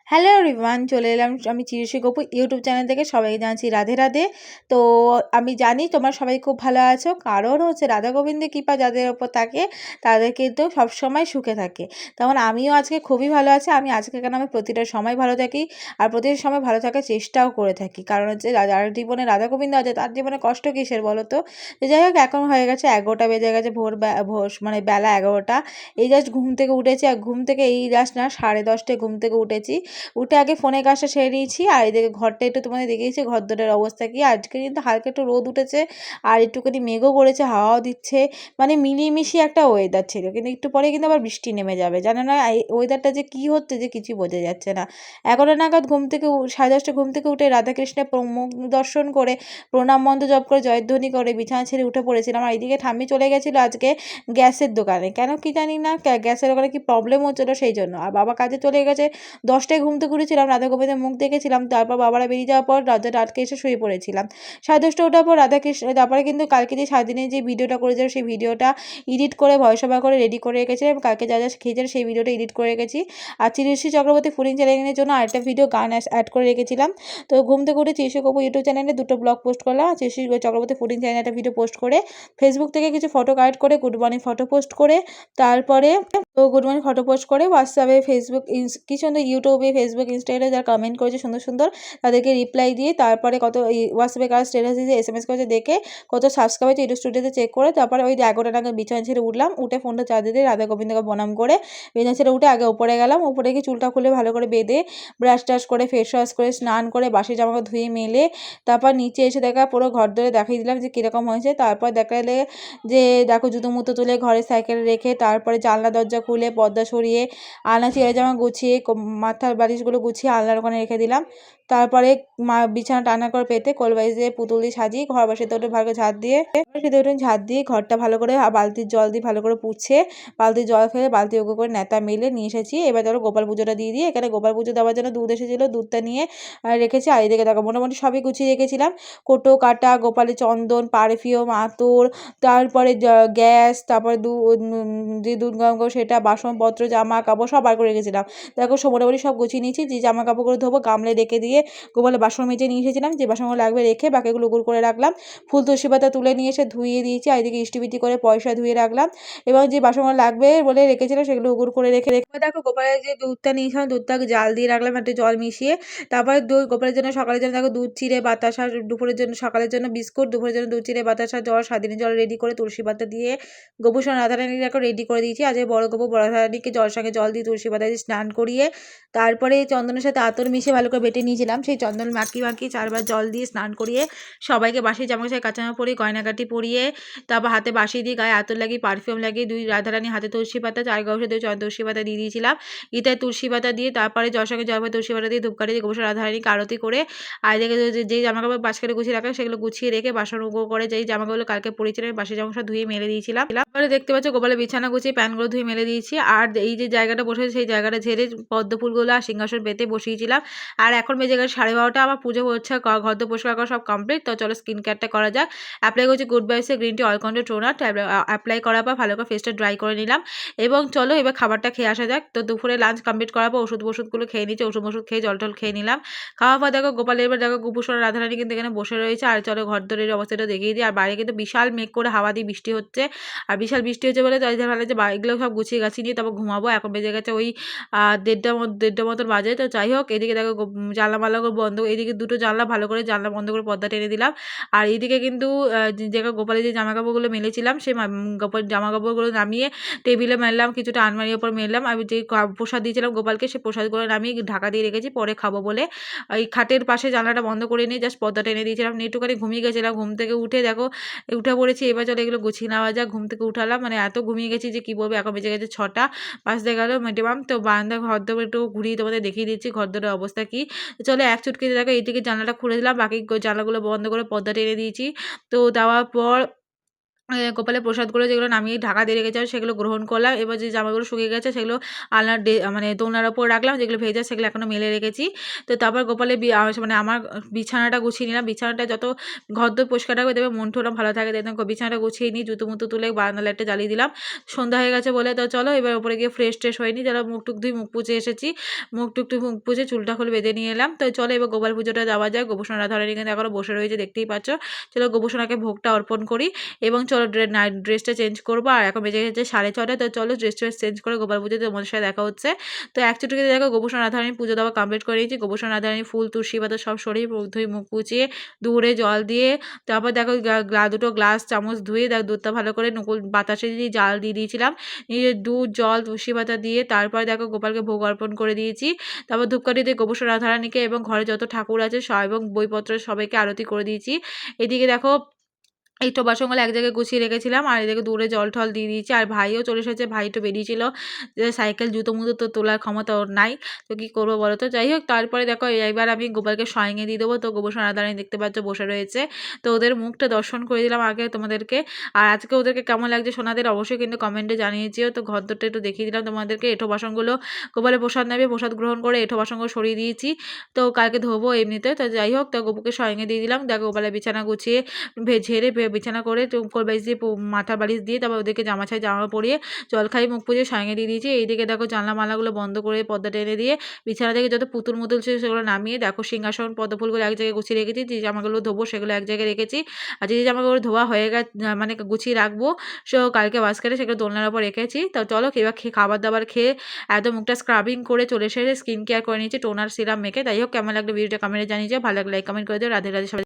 Hello everyone, চলে এলাম আমি চিরুষি গপু ইউটিউব চ্যানেল থেকে। সবাইকে জানাচ্ছি রাধে রাধে। তো আমি জানি তোমরা সবাই খুব ভালো আছো, কারণ হচ্ছে রাধা গোবিন্দের কৃপা যাদের ওপর থাকে তাদের কিন্তু সবসময় সুখে থাকে। তেমন আমিও আজকে খুবই ভালো আছি। আমি আজকে কেন আমি প্রতিটা সময় ভালো থাকি, আর প্রতিটা সময় ভালো থাকার চেষ্টাও করে থাকি, কারণ হচ্ছে যার জীবনে রাধা গোবিন্দ আছে তার জীবনে কষ্ট কিসের বলো তো। যাই হোক, এখন হয়ে গেছে 11টা বেজে গেছে, ভোর মানে বেলা 11টা। এই জাস্ট ঘুম থেকে উঠেছি, আর ঘুম থেকে এই জাস্ট না 10:30টায় ঘুম থেকে উঠেছি। উঠে আগে ফোনের কাজটা সেরে নিয়েছি, আর এদিকে ঘরটা একটু তোমাদের দেখিয়েছি ঘরদোরের অবস্থা কি। আজকে কিন্তু হালকা একটু রোদ উঠেছে, আর একটুখানি মেঘও করেছে, হাওয়াও দিচ্ছে, মানে মিলিয়ে একটা ওয়েদার ছিল। কিন্তু একটু পরে কিন্তু আবার বৃষ্টি নেমে যাবে, জানো না এই ওয়েদারটা যে কি হচ্ছে যে কিছুই বোঝা যাচ্ছে না। 11টা নাগাদ ঘুম থেকে 10:30 ঘুম থেকে উঠে রাধাকৃষ্ণের মুখ দর্শন করে, প্রণাম মন্ত্র জপ করে, জয়ধ্বনি করে বিছানা ছেড়ে উঠে পড়েছিলাম। আর এইদিকে ঠাম্মি চলে গেছিলো আজকে গ্যাসের দোকানে, কেন কি জানি না, গ্যাসের দোকানে কি প্রবলেম হচ্ছিলো সেই জন্য। আর বাবা কাজে চলে গেছে। 10টায় ঘুম থেকে উঠেছিলাম, রাধা গোবিন্দের মুখ দেখেছিলাম, তারপর বাবারা বেরিয়ে যাওয়ার পর রাতে আটকে এসে শুয়ে পড়েছিলাম। 10:30 ওঠার পর রাধাকৃষ্ণ, তারপরে কিন্তু কালকে যে সারাদিনে যে ভিডিওটা করেছিলাম সেই ভিডিওটা এডিট করে ভয়েস ওভার করে রেডি করে রেখেছিলাম, এবং কালকে যা যা খেয়েছিলাম সেই ভিডিওটা এডিট করে রেখেছি। আর চিরশ্রী চক্রবর্তী ফুডিং চ্যানেলের জন্য আরেকটা ভিডিও গান অ্যাড করে রেখেছিলাম। তো ঘুম থেকে উঠে চিরশ্রী কপু ইউটিউব চ্যানেলে 2টো ব্লগ পোস্ট করলাম, আর চিরশ্রী চক্রবর্তী ফুডিং চ্যানেলে একটা ভিডিও পোস্ট করে, ফেসবুক থেকে কিছু ফটো কালেক্ট করে গুড মর্নিং ফটো পোস্ট করে, তারপরে তো গুড মর্নিং ফটো পোস্ট করে হোয়াটসঅ্যাপে ফেসবুক কি সুন্দর, ইউটিউবে ফেসবুক ইনস্টাগ্রামে যারা কমেন্ট করেছে সুন্দর সুন্দর তাদেরকে রিপ্লাই দিয়ে, তারপরে কত হোয়াটসঅ্যাপে কার স্ট্যাটাস দিয়েছে, এসএমএস করেছে দেখে, কত সাবস্ক্রাইব হয়েছে ইউটিউব স্টুডিওতে চেক করে, তারপরে ওই 11টা নাগাদ বিছানা ছেড়ে উঠলাম। উঠে ফোনটা চার্জে দিয়ে রাধা গোবিন্দকে প্রণাম করে বিছানা ছেড়ে উঠে আগে উপরে গেলাম। উপরে গিয়ে চুলটা খুলে ভালো করে বেঁধে ব্রাশ টাশ করে ফেস ওয়াশ করে স্নান করে বাসি জামাকে ধুয়ে মেলে, তারপর নিচে এসে দেখা পুরো ঘর ধরে দেখিয়ে দিলাম যে কীরকম হয়েছে। তারপর দেখালে যে দেখো জুতো মুতো তুলে ঘরে সাইকেলে রেখে, তারপরে জানলা দরজা খুলে পর্দা সরিয়ে আলনা চেয়ার জামা গুছিয়ে মাথার বালিশগুলো গুছিয়ে আলনার ওখানে রেখে দিলাম। তারপরে বিছানা টানা করে পেতে কোলবালিশ দিয়ে পুতুল দিয়ে সাজিয়ে ঘর বাসিতে উঠে ভালো করে ঝাড় দিয়ে ঘরটা ভালো করে বালতির জল দিয়ে ভালো করে পুছে, বালতির জল ফেলে বালতি ওগো করে নেতা মেলে নিয়ে এসেছি। এবার ধরো গোপাল পুজোটা দিয়ে এখানে গোপাল পুজো দেওয়ার জন্য দুধ এসেছিলো, দুধটা নিয়ে রেখেছি। আর এদিকে দেখো মোটামুটি সবই গুছিয়ে রেখেছিলাম, কোটো কাটা, গোপালের চন্দন, পারফিউম, আতর, তারপরে গ্যাস, তারপরে যে দুধ গরম করবো সেটা, বাসনপত্র, জামা কাপড় সব বার করে রেখেছিলাম। দেখো মোটামুটি সব গুছিয়ে নিয়েছি। যে জামা কাপড়গুলো ধোবো গামলায় রেখে দিয়ে গোপালের বাসন মেজে নিয়ে এসেছিলাম, যে বাসনগুলো লাগবে রেখে বাকিগুলো গুড় করে রাখলাম। ফুল তুলসী পাতা তুলে নিয়ে এসে ধুয়ে দিয়েছি, আর এদিকে ইষ্টিপিটি করে পয়সা ধুয়ে রাখলাম, এবং যে বাসনগুলো লাগবে বলে রেখেছিলাম সেগুলো উগুর করে রেখে দেখো গোপালের যে দুধটা নিয়েছিলাম দুধটাকে জাল দিয়ে রাখলাম একটু জল মিশিয়ে। তারপরে গোপালের জন্য সকালের জন্য দেখো দুধ চিড়ে বাতাসা, দুপুরের জন্য সকালের জন্য বিস্কুট, দুপুরের জন্য দুধ চিড়ে বাতাসা, জল স্বাদিনী জল রেডি করে তুলসী পাতা দিয়ে গোপুসোনা রাধারানী দেখো রেডি করে দিয়েছি। আজ বড় গোপু বড় রাধারানীকে জল সঙ্গে জল দিয়ে তুলসী পাতা দিয়ে স্নান করিয়ে, তারপরে চন্দনের সাথে আতর মিশিয়ে ভালো করে বেটে নিয়েছিলাম, সেই চন্দন মাখিয়ে 4বার জল দিয়ে স্নান করিয়ে সবাইকে বাসি জামা কাছে কাঁচামা পরিয়ে গয়নাগাটি পরিয়ে, তারপর হাতে বাসি দিয়ে গায়ে আতর লাগিয়ে পারফিউম লাগিয়ে দুই রাধারানী হাতে তুলসী পাতা 4 গবসে দিয়ে তুলসী পাতা দিয়ে দিয়েছিলাম। গীতায় তুলসী পাতা দিয়ে তারপরে জল সঙ্গে জল তুলসী পাতা দিয়ে ধূপকাঠি দিয়ে গোপুসোনা রাধারানীকে আরতি করে, আর দেখে যেই জামাকাপড় বাসকালে গুছিয়ে রাখা সেগুলো গুছিয়ে রেখে বাসন উগো করে যেই জামাগুলো কালকে পরেছিলাম বাসি জামা ধুয়ে মেলে দিয়েছিলাম। তারপরে দেখতে পাচ্ছ গোপালের বিছানা গুছিয়ে প্যানগুলো ধুয়ে মেলে দিয়েছি। আর এই যে জায়গাটা বসেছে সেই জায়গাটা ঝেড়ে পদ্ম ফুলগুলো আর সিংহাসন পেতে বসিয়েছিলাম। আর এখন বেজে গেছে 12:30, আমার পুজো হচ্ছে, ঘর তো পরিষ্কার করা সব কমপ্লিট। তো চলো স্কিন কেয়ারটা করা যাক। অ্যাপ্লাই করছি গুড ভাইবসের green tea oil control toner. Apply করার পর ভালো করে ফেসটা ড্রাই করে নিলাম, এবং চলো এবার খাবারটা খেয়ে আসা যাক। তো দুপুরে লাঞ্চ কমপ্লিট করার পর ওষুধগুলো খেয়ে নিচ্ছি, ওষুধ খেয়ে জল টল খেয়ে নিলাম। খাওয়ার পর দেখো গোপাল এবার দেখো গোপুসোনা রাধারানী কিন্তু এখানে বসে রয়েছে। আর চলো ঘর দরের অবস্থাটা দেখিয়ে দিই। আর বাইরে কিন্তু বিশাল মেঘ করে হাওয়া দিয়ে বৃষ্টি হচ্ছে, আর বিশাল বৃষ্টি হচ্ছে বলে তাই ভালো যে এগুলো সব গুছিয়ে গাছিয়ে নিয়ে তারপর ঘুমাবো। এখন বেজে গেছে ওই 1:30 মতন বাজে। তো যাই হোক, এদিকে দেখো জানলা মালাগুলো বন্ধ, এদিকে দুটো জানলা ভালো করে জানলা বন্ধ করে পর্দা টেনে দিলাম। আর এইদিকে কিন্তু যে গোপালের যে জামা কাপড়গুলো মেলেছিলাম সেই জামা কাপড়গুলো নামিয়ে টেবিলে মেললাম, কিছুটা আলমারির ওপর মেললাম। আমি যে প্রসাদ দিয়েছিলাম গোপালকে সেই প্রসাদগুলো নামিয়ে ঢাকা দিয়ে রেখেছি, পরে খাবো বলে ওই খাটের পাশে জানলাটা বন্ধ করে নিয়ে জাস্ট পর্দা টেনে দিয়েছিলাম। একটুখানি ঘুমিয়ে গেছিলাম, ঘুম থেকে উঠে দেখো উঠে পড়েছি। এবার চলো এগুলো গুছিয়ে নেওয়া যাক। ঘুম থেকে উঠালাম, মানে এত ঘুমিয়ে গেছি যে কি বলবো। এখন বেজে গেছে 6টা, বাজতে গেল মিনিমাম। তো বারান্দা ঘরদোর একটু ঘুরিয়ে তোমাদের দেখিয়ে দিচ্ছি ঘরদোরের অবস্থা কি। চলো এক চুটকিতে দেখো এইদিকে জানলাটা খুলে দিলাম, বাকি জানলাগুলো বন্ধ করে পর্দা টেনে দিয়েছি। তো দেওয়ার পর গোপালের প্রসাদগুলো যেগুলো নামিয়ে ঢাকা দিয়ে রেখেছিলাম সেগুলো গ্রহণ করলাম। এবার যে জামাগুলো শুকিয়ে গেছে সেগুলো আলনার মানে দোলনার ওপর রাখলাম, যেগুলো ভেজা সেগুলো এখনো মেলে রেখেছি। তো তারপর গোপালের মানে আমার বিছানাটা গুছিয়ে নিলাম। বিছানাটা যত ঘরদোর পরিষ্কার রাখবে দেখবে মন-টনও ভালো থাকে। দেখলাম বিছানাটা গুছিয়ে নিই, জুতো-মুতো তুলে বারান্দার লাইটটা জ্বালিয়ে দিলাম। সন্ধ্যা হয়ে গেছে বলে তো চলো এবার উপরে গিয়ে ফ্রেশ-ট্রেশ হয়ে নিই। চলো মুখ-টুক ধুই, মুখ মুছে এসেছি। মুখ মুছে চুলটা খুলে বেঁধে নিয়ে এলাম। তো চলো এবার গোপাল পুজোটা দেওয়া যায়। গোপুসোনা রাধারানী কিন্তু এখনো বসে রয়েছে, দেখতেই পাচ্ছ। চলো গোপুসোনাকে ভোগটা অর্পণ করি এবং চলো নাইট ড্রেসটা চেঞ্জ করবো। আর এখন বেজে গেছে 6:30। তো চলো ড্রেস-ট্রেস চেঞ্জ করে গোপাল পুজোতে তোমাদের সাথে দেখা হচ্ছে। তো এক চুটকিতে দেখো গোপুসোনা রাধারানীর পুজো দেওয়া কমপ্লিট করে নিয়েছি। গোপুসোনা রাধারানীর ফুল, তুলসী পাতা সব সরিয়ে মুখ ধুয়ে মুখ মুছিয়ে দূরে জল দিয়ে তারপর দেখো দুটো গ্লাস চামচ ধুয়ে দেখো দুধটা ভালো করে নকুল বাতাসে দিয়ে জাল দিয়ে দিয়েছিলাম। দিয়ে দুধ, জল, তুলসী পাতা দিয়ে তারপর দেখো গোপালকে ভোগ অর্পণ করে দিয়েছি। তারপর ধূপকাঠি দিয়ে গোপুসোনা রাধারানীকে এবং ঘরে যত ঠাকুর আছে এবং বইপত্র সবাইকে আরতি করে দিয়েছি। এদিকে দেখো এই তো বাসনগুলো এক জায়গায় গুছিয়ে রেখেছিলাম আর এদিকে দূরে জল-টল দিয়ে দিয়েছি। আর ভাইও চলে এসেছে। ভাই তো বেরিয়েছিল যে সাইকেল, জুতো-মুতো তো তোলার ক্ষমতা ওর নাই। তো কী করবো বলো তো? যাই হোক তারপরে দেখো এবার আমি গোপালকে শয়নে দিয়ে দেবো। তো গোপুসোনা রাধারানী দেখতে পাচ্ছ বসে রয়েছে। তো ওদের মুখটা দর্শন করে দিলাম আগে তোমাদেরকে। আর আজকে ওদেরকে কেমন লাগছে সোনাদের অবশ্যই কিন্তু কমেন্টে জানিয়েছিও। তো ঘরদোরটা একটু দেখিয়ে দিলাম তোমাদেরকে। এঁঠো বাসনগুলো গোপালের প্রসাদ নেবে, প্রসাদ গ্রহণ করে এঁঠো বাসনগুলো সরিয়ে দিয়েছি। তো কালকে ধোবো এমনিতে। তো যাই হোক তো গপুকে শয়নে দিয়ে দিলাম। দেখো গোপালের বিছানা গুছিয়ে ঝেড়ে বিছানা করে কোল বালিশ দিয়ে মাথার বালিশ দিয়ে তারপর ওদেরকে জামা পরিয়ে জল খাইয়ে মুখ পুজো সাইনে দিয়ে দিয়েছি। এইদিকে দেখো জানলা মালাগুলো বন্ধ করে পর্দা টেনে দিয়ে বিছানা থেকে যত পুতুল মুতুল ছিল সেগুলো নামিয়ে দেখো সিংহাসন পদ্মফুলগুলো এক জায়গায় গুছিয়ে রেখেছি। যে জামাগুলো ধোবো সেগুলো এক জায়গায় রেখেছি। আর যে জামাগুলো ধোয়া হয়ে গেছে মানে গুছিয়ে রাখবো কালকে বাস্কেটে সেগুলো দোলনার ওপর রেখেছি। তো চলো এবার খাবার দাবার খেয়ে একদম মুখটা স্ক্রাবিং করে চলে এসে স্কিন কেয়ার করে নিয়েছি টোনার সিরাম মেখে। তাই হোক কেমন লাগলো ভিডিওটা কমেন্টে জানিয়ে, ভালো লাগলে লাইক কমেন্ট করে দিও। রাধে রাধে সবাই।